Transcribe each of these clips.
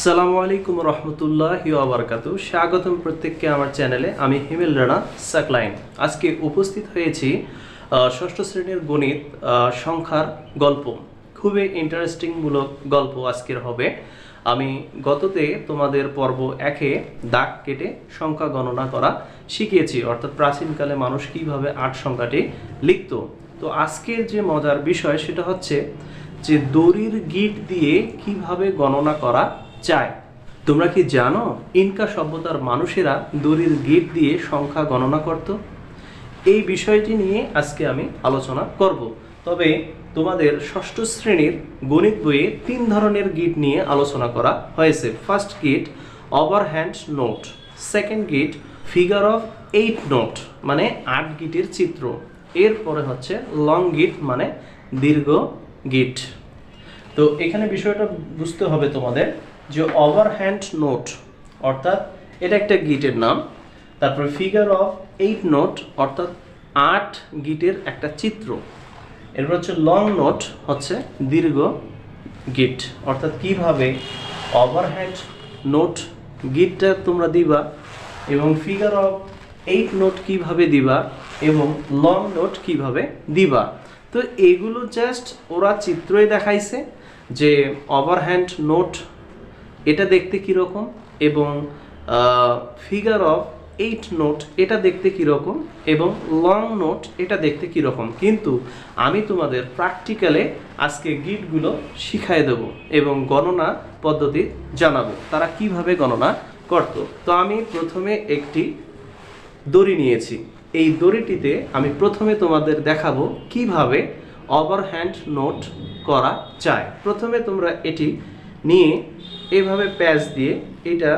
আসসালামু আলাইকুম রহমতুল্লাহি ওয়া বারাকাতুহু। স্বাগতম প্রত্যেককে আমার চ্যানেলে। আমি হিমেল রানা সাকলাইন। আজকে উপস্থিত হয়েছি ষষ্ঠ শ্রেণীর গণিত সংখ্যার গল্প। খুবই ইন্টারেস্টিং মূলক গল্প আজকের হবে। আমি গততে তোমাদের পর্ব 1-এ দাগ কেটে সংখ্যা গণনা করা শিখিয়েছি, অর্থাৎ প্রাচীনকালে মানুষ কিভাবে 8 সংখ্যাটি লিখত। তো আজকের যে মজার বিষয় সেটা হচ্ছে যে দড়ির গিট দিয়ে কিভাবে গণনা করা যায়। তোমরা কি জানো ইনকা সভ্যতার মানুষেরা দড়ির গিট দিয়ে সংখ্যা গণনা করত? এই বিষয়টি নিয়ে আজকে আমি আলোচনা করব। তবে তোমাদের ষষ্ঠ শ্রেণীর গণিত বইয়ে 3 ধরনের গিট নিয়ে আলোচনা করা হয়েছে। ফার্স্ট গিট ওভারহ্যান্ড নোট, সেকেন্ড গিট ফিগার অফ 8 নোট মানে 8 গিটের চিত্র, এরপরে হচ্ছে লং গিট মানে দীর্ঘ গিট। তো এখানে বিষয়টা বুঝতে হবে তোমাদের যে ওভারহ্যান্ড নোট অর্থাৎ এটা একটা গিটের নাম, তারপরে ফিগার অফ 8 নোট অর্থাৎ 8 গিটের একটা চিত্র, এরপর হচ্ছে লং নোট হচ্ছে দীর্ঘ গিট। অর্থাৎ কিভাবে ওভারহ্যান্ড নোট গিটটা তোমরা দিবা এবং ফিগার অফ 8 নোট কিভাবে দিবা এবং লং নোট কিভাবে দিবা। তো এগুলো জাস্ট ওরা চিত্রই দেখাইছে যে ওভারহ্যান্ড নোট এটা দেখতে কীরকম এবং ফিগার অফ 8 নোট এটা দেখতে কীরকম এবং লং নোট এটা দেখতে কীরকম, কিন্তু আমি তোমাদের প্র্যাকটিক্যালে আজকে গিটগুলো শিখাই দেব এবং গণনা পদ্ধতি জানাবো তারা কিভাবে গণনা করত। তো আমি প্রথমে একটি দড়ি নিয়েছি, এই দড়িটিতে আমি প্রথমে তোমাদের দেখাবো কিভাবে ওভারহ্যান্ড নোট করা যায়। প্রথমে তোমরা এটি নিয়ে এভাবে প্যাচ দিয়ে এটা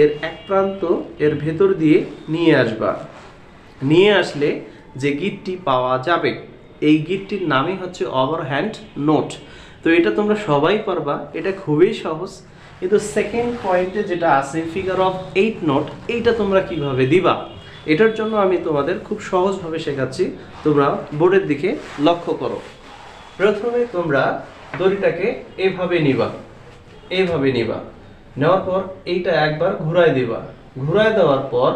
এর এক প্রান্ত এর ভেতর দিয়ে নিয়ে আসবা। নিয়ে আসলে যে গিটটি পাওয়া যাবে এই গিটটির নামই হচ্ছে ওভারহ্যান্ড নোট। তো এটা তোমরা সবাই পারবা, এটা খুবই সহজ। কিন্তু সেকেন্ড পয়েন্টে যেটা আছে ফিগার অফ 8 নোট, এইটা তোমরা কিভাবে দিবা এটার জন্য আমি তোমাদের খুব সহজভাবে শেখাচ্ছি, তোমরা বোর্ডের দিকে লক্ষ্য করো। প্রথমে তোমরা দড়িটাকে এভাবে নিবা, এইভাবে নিবা, নেওয়ার পর এইটা একবার ঘুরায় দিবা। ঘুরায় দেওয়ার পর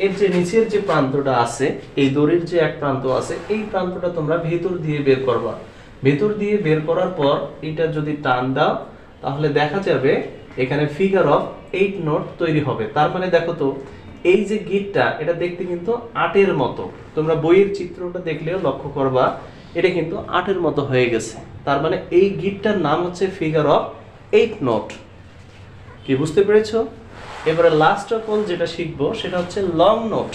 এর যে নিচের যে প্রান্তটা আছে, এই দড়ির যে এক প্রান্ত আছে, এই প্রান্তটা তোমরা ভেতর দিয়ে বের করবা। ভেতর দিয়ে বের করার পর এটা যদি টান দাও তাহলে দেখা যাবে এখানে ফিগার অফ 8 নোট তৈরি হবে। তার মানে দেখো তো এই যে গিটটা এটা দেখতে কিন্তু 8-এর মতো, তোমরা বইয়ের চিত্রটা দেখলেও লক্ষ্য করবা এটা কিন্তু 8-এর মতো হয়ে গেছে। তার মানে এই গিটটার নাম হচ্ছে ফিগার অফ 8 নোট। কি বুঝতে পেরেছো? এবারে লাস্ট অফ অল যেটা শিখবো সেটা হচ্ছে লং নোট।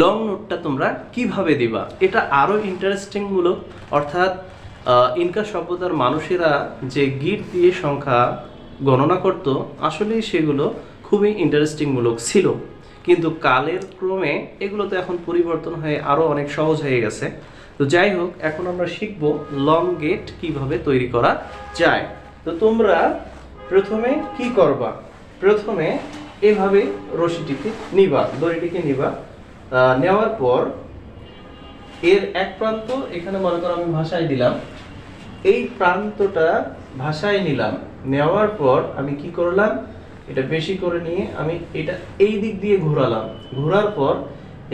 লং নোটটা তোমরা কিভাবে দিবা এটা আরো ইন্টারেস্টিং মূলক, অর্থাৎ ইনকা সভ্যতার মানুষেরা যে গিট দিয়ে সংখ্যা গণনা করত আসলেই সেগুলো খুবই ইন্টারেস্টিং মূলক ছিল, কিন্তু কালের ক্রমে এগুলো তো এখন পরিবর্তন হয়ে আরো অনেক সহজ হয়ে গেছে। তো যাই হোক, এখন আমরা শিখব লং গেট কিভাবে তৈরি করা যায়। তো তোমরা প্রথমে কি করবা, প্রথমে এভাবে রশিটিকে নিবা, দড়িটিকে নিবা। নেওয়ার পর এর এক প্রান্ত এখানে মনে করো আমি ভাঁসাই দিলাম, এই প্রান্তটা ভাঁসাই নিলাম। নেওয়ার পর আমি কি করলাম, এটা বেশি করে নিয়ে আমি এটা এই দিক দিয়ে ঘোরালাম। ঘোরার পর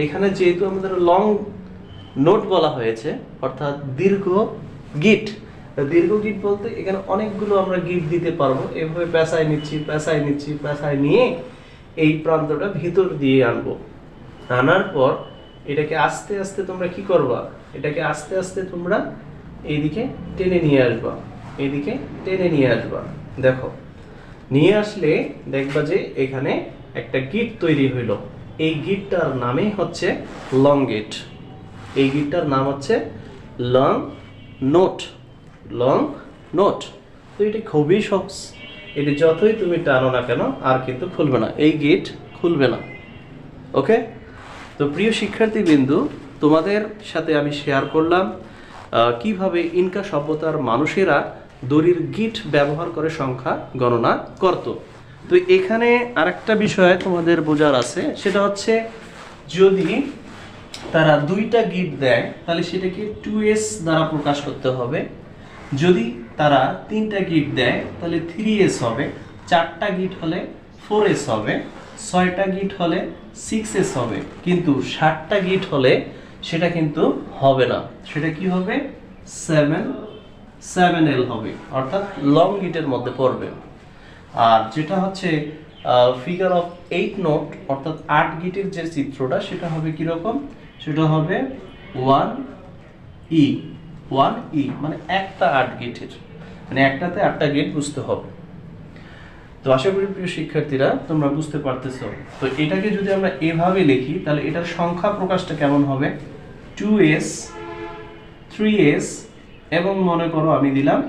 এখানে যেহেতু আমাদের লং নোট বলা হয়েছে অর্থাৎ দীর্ঘ গিট, দীর্ঘ গিট বলতে এখানে অনেকগুলো আমরা গিট দিতে পারবো। এভাবে পেঁচাই নিচ্ছি, পেঁচাই নিচ্ছি, পেঁচাই নিয়ে এই প্রান্তটা ভিতর দিয়ে আনবো। আনার পর এটাকে আস্তে আস্তে তোমরা কি করবা, এটাকে আস্তে আস্তে তোমরা এইদিকে টেনে নিয়ে আসবা, এইদিকে টেনে নিয়ে আসবা। দেখো নিয়ে আসলে দেখবা যে এখানে একটা গিট তৈরি হইল। এই গিটটার নামই হচ্ছে লং গিট। এই গিটটার নাম হচ্ছে লং নোট, লং নোট। তো এটা খুবই সহজ, এটা যতই তুমি টানো না কেন আর কিন্তু খুলবে না, এই গিট খুলবে না। ওকে, তো প্রিয় শিক্ষার্থী বিন্দু, তোমাদের সাথে আমি শেয়ার করলাম কিভাবে ইনকা সভ্যতার মানুষেরা দড়ির গিট ব্যবহার করে সংখ্যা গণনা করত। তো এখানে আরেকটা বিষয় তোমাদের বোঝার আছে, সেটা হচ্ছে যদি তারা 2টা গিট দেয় তাহলে সেটাকে 2s দ্বারা প্রকাশ করতে হবে। যদি তারা 3টা গিট দেয় তাহলে 3s হবে। 4টা গিট হলে 4s হবে, 6টা গিট হলে 6s হবে, কিন্তু 7টা গিট হলে সেটা কিন্তু হবে না, সেটা কি হবে 7l হবে, অর্থাৎ লং গিটের মধ্যে পড়বে। আর যেটা হচ্ছে ফিগার অফ 8 নোট অর্থাৎ 8 গিটের যে চিত্রটা সেটা হবে কি রকম, সেটা হবে 1e মানে একটা 8 গিটের, মানে একটাতে 8টা গিট বুঝতে হবে। তো আশা করি প্রিয় শিক্ষার্থীরা তোমরা বুঝতে পারতেছো। তো এটাকে যদি আমরা এভাবে লিখি তাহলে এটার সংখ্যা প্রকাশটা কেমন হবে, 2s 3s এবং মনে করো আমি দিলাম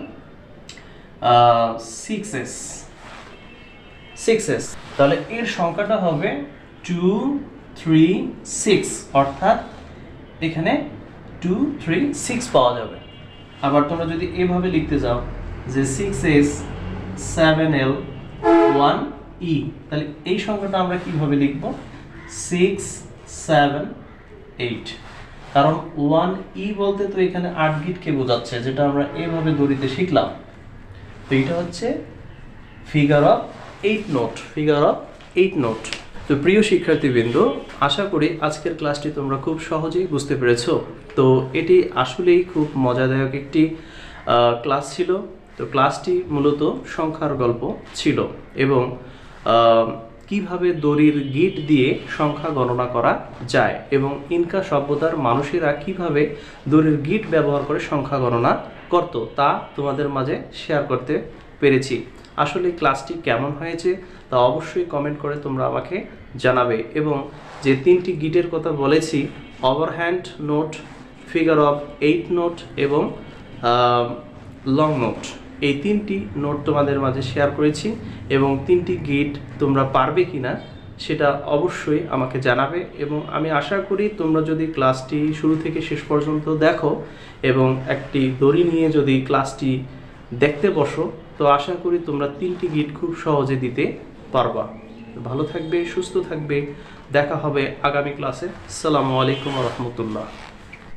6s, তাহলে এর সংখ্যাটা হবে 2 3 6, অর্থাৎ এখানে 2 3 6 পাওয়া যাবে। আবার তোমরা যদি এভাবে লিখতে যাও যে 6s 7l 1e, তাহলে এই সংখ্যাটা আমরা কিভাবে লিখব, 6 7 8, কারণ 1e বলতে তো এখানে 8 গিটকে বোঝাচ্ছে, যেটা আমরা এইভাবে দড়িতে শিখলাম। তো এটা হচ্ছে ফিগার অফ 8 নোট। তো প্রিয় শিক্ষার্থীবৃন্দ, আশা করি আজকের ক্লাসটি তোমরা খুব সহজেই বুঝতে পেরেছো। তো এটি আসলেই খুব মজাদায়ক একটি ক্লাস ছিল। তো ক্লাসটি মূলত সংখ্যার গল্প ছিল এবং কিভাবে দড়ির গিট দিয়ে সংখ্যা গণনা করা যায় এবং ইনকা সভ্যতার মানুষেরা কিভাবে দড়ির গিট ব্যবহার করে সংখ্যা গণনা করত তা তোমাদের মাঝে শেয়ার করতে পেরেছি। আসলে ক্লাসটি কেমন হয়েছে তা অবশ্যই কমেন্ট করে তোমরা আমাকে জানাবে। এবং যে 3টি গিটের কথা বলেছি, ওভারহ্যান্ড নোট, ফিগার অফ 8 নোট এবং লং নোট, এই 3টি নোট তোমাদের মাঝে শেয়ার করেছি এবং 3টি গিট তোমরা পারবে কিনা সেটা অবশ্যই আমাকে জানাবে। এবং আমি আশা করি তোমরা যদি ক্লাসটি শুরু থেকে শেষ পর্যন্ত দেখো এবং একটি দড়ি নিয়ে যদি ক্লাসটি দেখতে বসো, তো আশা করি তোমরা 3টি গিট খুব সহজে দিতে পারবা। ভালো থাকবে, সুস্থ থাকবে, দেখা হবে আগামী ক্লাসে। আসসালামু আলাইকুম ওয়া রাহমাতুল্লাহ।